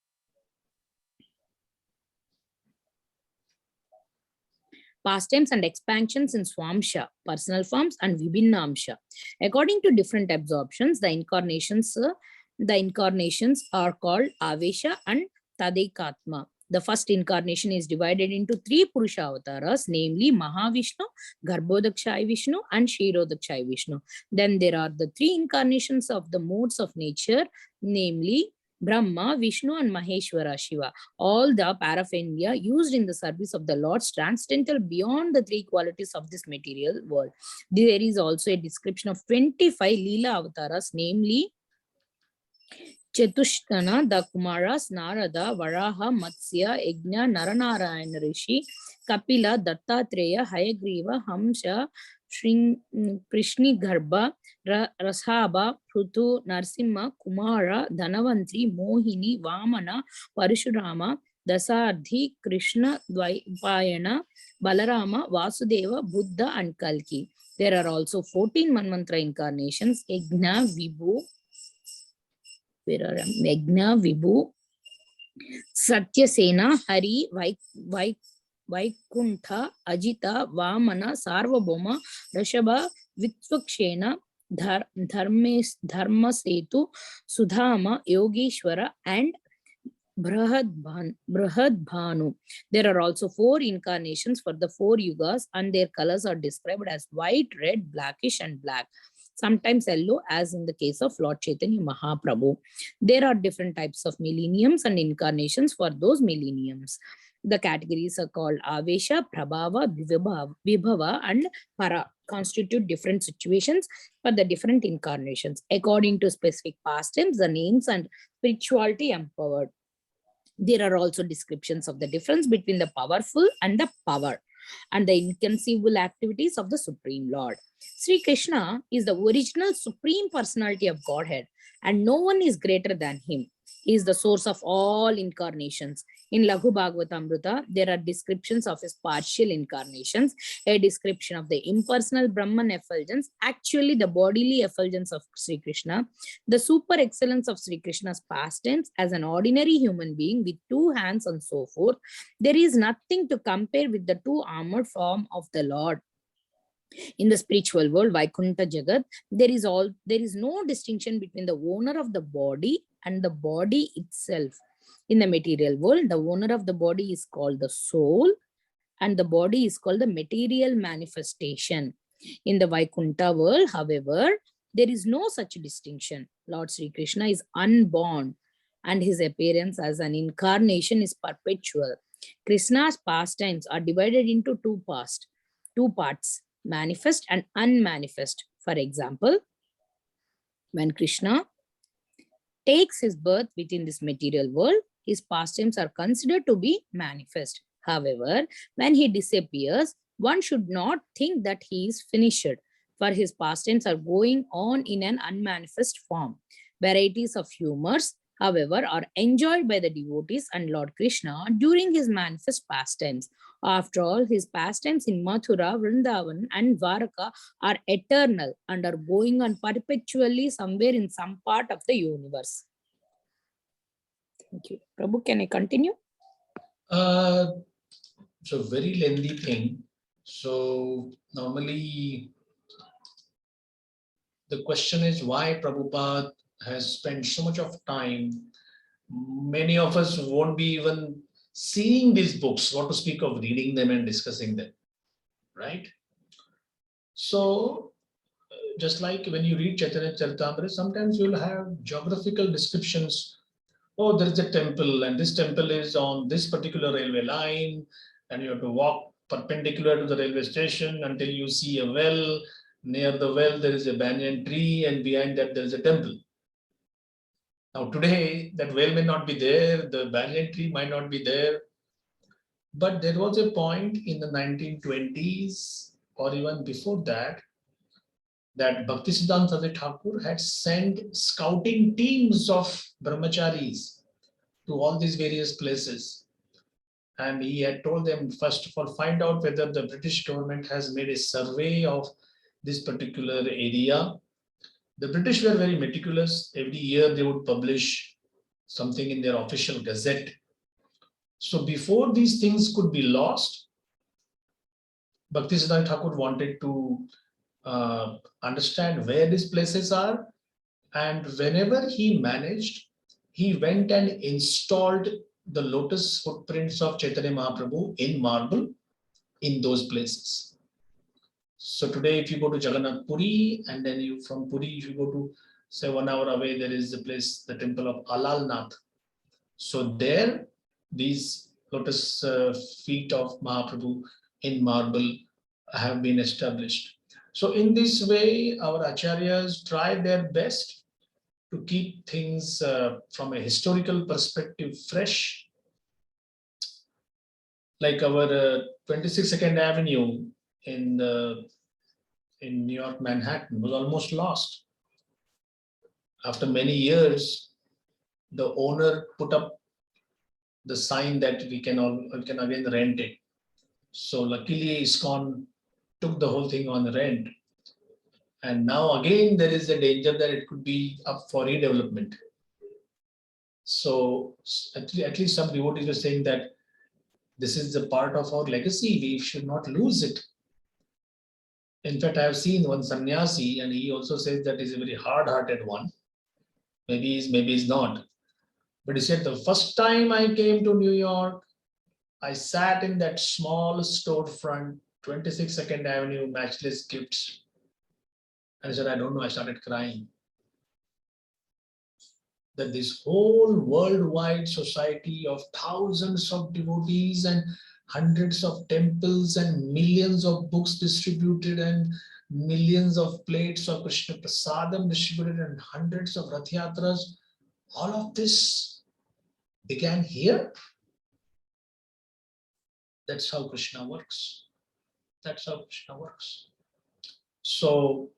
Pastimes and expansions in Swamsha, personal forms, and Vibhinnamsha. According to different absorptions, the incarnations are called Avesha and Tadekatma. The first incarnation is divided into 3 Purusha avatars, namely Mahavishnu, Garbhodakshai Vishnu, and Kshirodakshai Vishnu. Then there are the 3 incarnations of the modes of nature, namely Brahma, Vishnu, and Maheshwara Shiva. All the paraphernalia used in the service of the Lord transcendental beyond the 3 qualities of this material world. There is also a description of 25 Leela avatars, namely Chetushtana, the Kumaras, Narada, Varaha, Matsya, Yajna, Naranarayana Rishi, Kapila, Dattatreya, Hayagriva, Hamsa, Krishni Garbha, Rasabha, Prutu, Narsimha, Kumara, Dhanavantri, Mohini, Vamana, Parashurama, Dasardhi, Krishna, Dvaipayana, Balarama, Vasudeva, Buddha, and Kalki. There are also 14 Manvantara incarnations, Yajna, Vibhu, Megna, Vibhu, Satyasena, Hari, Vaikuntha, Ajita, Vamana, Sarvabhoma, Rashabha, Vitvakshena, Dharmasetu, Sudhama, Yogeshwara, and Brahadbhanu. There are also 4 incarnations for the 4 yugas, and their colors are described as white, red, blackish, and black. Sometimes yellow, as in the case of Lord Chaitanya Mahaprabhu. There are different types of millenniums and incarnations for those millenniums. The categories are called Avesha, Prabhava, Vibhava, and Para, constitute different situations for the different incarnations. According to specific pastimes, the names and spirituality empowered. There are also descriptions of the difference between the powerful and the power, and the inconceivable activities of the Supreme Lord. Sri Krishna is the original Supreme Personality of Godhead, and no one is greater than him. He is the source of all incarnations. In Laghu Bhagavatamrita, there are descriptions of his partial incarnations, a description of the impersonal Brahman effulgence, actually the bodily effulgence of Sri Krishna, the super excellence of Sri Krishna's pastimes as an ordinary human being with 2 hands and so forth. There is nothing to compare with the 2 armored form of the Lord. In the spiritual world, Vaikuntha Jagat, there is no distinction between the owner of the body and the body itself. In the material world, the owner of the body is called the soul, and the body is called the material manifestation. In the Vaikuntha world, however, there is no such distinction. Lord Sri Krishna is unborn and his appearance as an incarnation is perpetual. Krishna's pastimes are divided into two parts, manifest and unmanifest. For example, when Krishna takes his birth within this material world, his pastimes are considered to be manifest. However, when he disappears, one should not think that he is finished, for his pastimes are going on in an unmanifest form. Varieties of humors, however, are enjoyed by the devotees and Lord Krishna during his manifest pastimes. After all, his pastimes in Mathura, Vrindavan, and Dwaraka are eternal and are going on perpetually somewhere in some part of the universe. Thank you. Prabhu, can I continue? So very lengthy thing. So normally the question is why Prabhupada has spent so much of time. Many of us won't be even seeing these books, what to speak of reading them and discussing them, right? So just like when you read Chaitanya Charitamrta, sometimes you'll have geographical descriptions. Oh, there's a temple and this temple is on this particular railway line and you have to walk perpendicular to the railway station until you see a well. Near the well, there is a banyan tree and behind that there is a temple. Now today, that well may not be there, the banyan tree might not be there. But there was a point in the 1920s or even before that, that Bhaktisiddhanta Saraswati Thakur had sent scouting teams of brahmacharis to all these various places. And he had told them, first of all, find out whether the British government has made a survey of this particular area. The British were very meticulous. Every year they would publish something in their official gazette. So before these things could be lost, Bhaktisiddhanta Thakur wanted to understand where these places are. And whenever he managed, he went and installed the lotus footprints of Chaitanya Mahaprabhu in marble in those places. So today, if you go to Jagannath Puri, and then you from Puri, if you go to say 1 hour away, there is the place, the temple of Alalnath. So there, these lotus feet of Mahaprabhu in marble have been established. So in this way, our acharyas try their best to keep things from a historical perspective fresh. Like our 22nd Avenue in New York, Manhattan was almost lost. After many years, the owner put up the sign that we can again rent it. So luckily, ISKCON took the whole thing on rent. And now again, there is a danger that it could be up for redevelopment. So at least some devotees were saying that this is a part of our legacy. We should not lose it. In fact, I have seen one sannyasi, and he also says that he's a very hard-hearted one. Maybe he's not. But he said, the first time I came to New York, I sat in that small storefront, 22nd Avenue, Matchless Gifts. And I said, I don't know, I started crying. That this whole worldwide society of thousands of devotees and hundreds of temples and millions of books distributed and millions of plates of Krishna Prasadam distributed and hundreds of Rath Yatras, all of this began here. That's how Krishna works. That's how Krishna works. So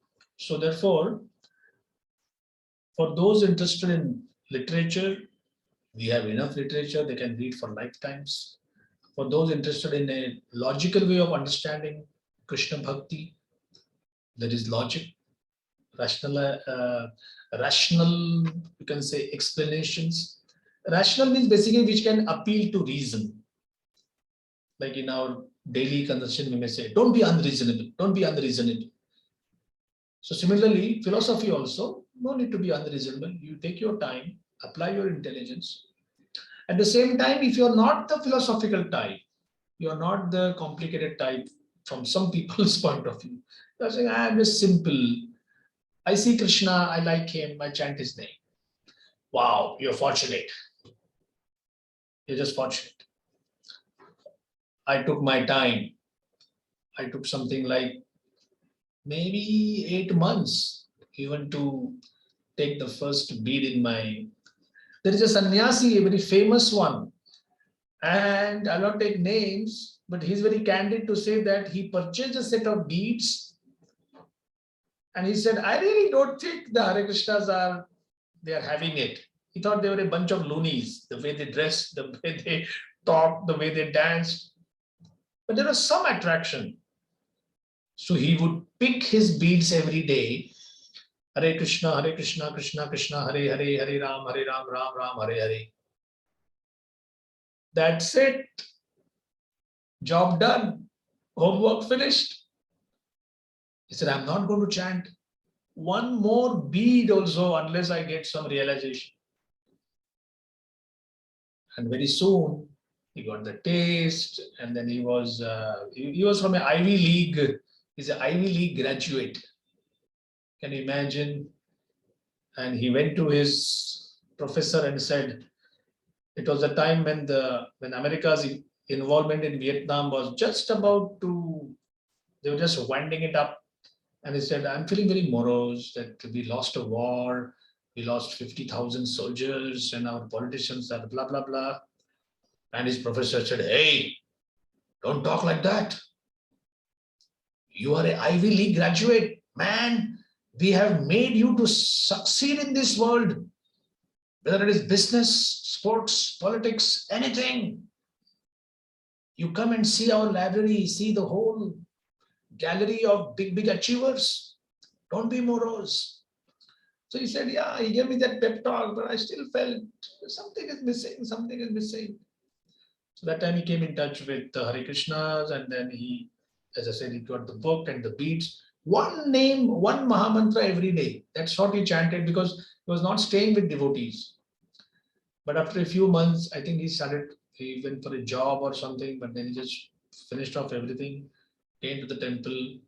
therefore, for those interested in literature, we have enough literature they can read for lifetimes. For those interested in a logical way of understanding Krishna Bhakti, there is logic, rational, you can say, explanations. Rational means basically which can appeal to reason. Like in our daily conversation, we may say, don't be unreasonable, don't be unreasonable. So similarly, philosophy also, no need to be unreasonable. You take your time, apply your intelligence. At the same time, if you're not the philosophical type, You're not the complicated type from some people's point of view. You're saying, I am just simple. I see Krishna, I like him, I chant his name. Wow, you're fortunate. You're just fortunate. I took my time. I took something like maybe 8 months even to take the first bead in my. There is a sannyasi, a very famous one, and I'll not take names, but he's very candid to say that he purchased a set of beads and he said, I really don't think the Hare Krishnas they are having it. He thought they were a bunch of loonies, the way they dressed, the way they talked, the way they danced. But there was some attraction. So he would pick his beads every day. Hare Krishna, Krishna Krishna, Hare Hare, Hare Ram, Ram Ram, Hare Hare. That's it. Job done. Homework finished. He said, I'm not going to chant one more bead also unless I get some realization. And very soon he got the taste, and then he was from an Ivy League. He's an Ivy League graduate. Can you imagine? And he went to his professor and said, it was a time when America's involvement in Vietnam was just about to, they were just winding it up. And he said, I'm feeling very morose that we lost a war, we lost 50,000 soldiers, and our politicians are blah, blah, blah. And his professor said, hey, don't talk like that. You are an Ivy League graduate, man. We have made you to succeed in this world, whether it is business, sports, politics, anything. You come and see our library, see the whole gallery of big, big achievers. Don't be morose. So he said, yeah, he gave me that pep talk, but I still felt something is missing, something is missing. So that time he came in touch with the Hare Krishnas, and then he, as I said, he got the book and the beads. One name, one Mahamantra every day. That's what he chanted because he was not staying with devotees. But after a few months, I think he went for a job or something, but then he just finished off everything, came to the temple.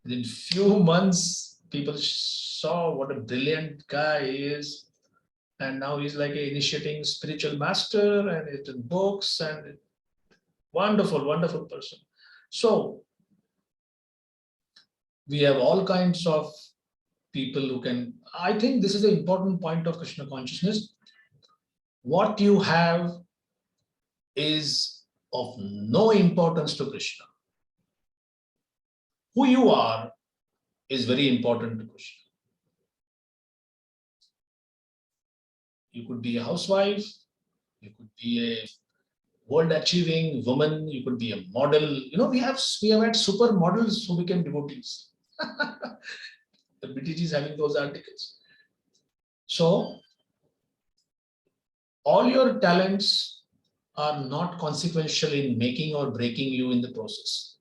Within few months, people saw what a brilliant guy he is. And now he's like an initiating spiritual master and it's in books and wonderful, wonderful person. So we have all kinds of people who can, I think this is an important point of Krishna consciousness. What you have is of no importance to Krishna. Who you are is very important to Krishna. You could be a housewife, you could be a world achieving woman, you could be a model. You know, we have had super models who became devotees. The BTG is having those articles. So all your talents are not consequential in making or breaking you in the process.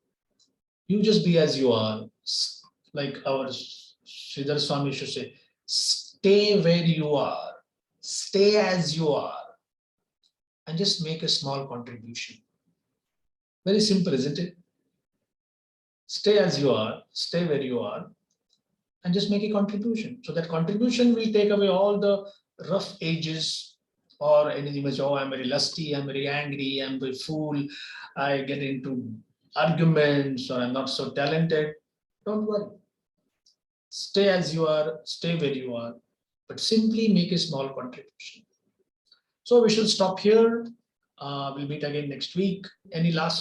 You just be as you are. Like our Sridhar Swami should say, stay where you are, stay as you are, and just make a small contribution. Very simple, isn't it? Stay as you are, stay where you are, and just make a contribution. So that contribution will take away all the rough edges or anything which, oh, I'm very lusty, I'm very angry, I'm very fool, I get into arguments, or I'm not so talented. Don't worry. Stay as you are, stay where you are, but simply make a small contribution. So we should stop here. We'll meet again next week. Any last